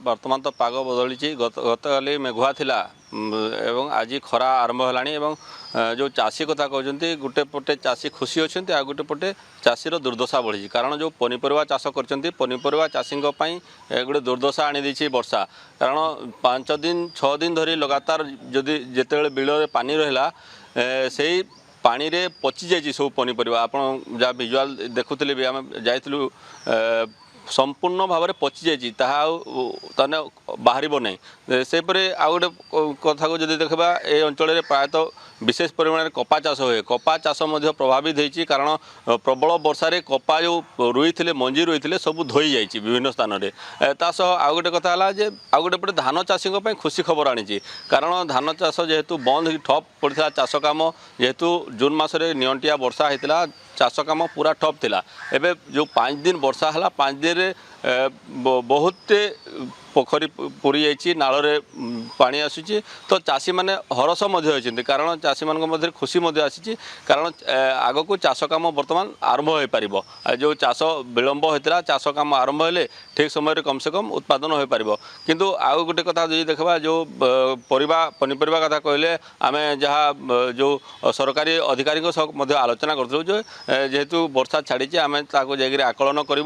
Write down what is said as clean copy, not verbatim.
बर्तमान तो पाग बदली गतकाली मेघुआ थिला एवं आज खरा आरंभ है जो चाषी कथा कहते गोटे पटे चाषी खुशी अच्छा आ गोटे पटे चाषीर दुर्दशा बढ़ी कारण जो पनीपरिया चाष कर पनीपरिया चाषी गोटे दुर्दशा आनी वर्षा कारण 5 दिन 6 दिन धरी लगातार जदि जिते बिल में पानी रहा से पानी रे पचि जाइए सब पनीपरिया आप जहाँ विजुआल देखुले भी आम जाइलु संपूर्ण भाव में पचि जाने बाहर नहीं सेपरी आउ गोटे कथा को जब देखा ये अंचल प्रायतः विशेष परिमाण में कपा चाष हुए कपा चाष प्रभावित होती कारण प्रबल वर्षा रे कपा जो रुई थे मंजी रुई थे सब धोई जाइए विभिन्न स्थान में तासह आउ गोटे कथा है आउ गोटे पटे धान चाषी खुशी खबर आनी कारण धान चाष जेहेतु बंद हो ठप पड़ा चाष कम जेहेतु जून मसरे नियंटिया वर्षा होता चाष कम पूरा ठप थिला एबे जो 5 दिन वर्षा है 5 दिन रे बहुत पोखरी पूरी जाइए नाल पानी आसूची तो चाषी मैंने हरस होती कारण चाषी मान खुशी आसी कारण आग को चाष कम बर्तमान आरंभ हो पार जो चाष विलंब होता चाष कम आरंभ हेले ठीक समय कम से कम उत्पादन हो पार किंतु आउ गोटे कथा जो देखा जो पनीपरिया कथा कहले आम जहाँ जो सरकारी अधिकारी आलोचना करूँ जो जेहेतु वर्षा छाड़ी आम जाकर आकलन करूँ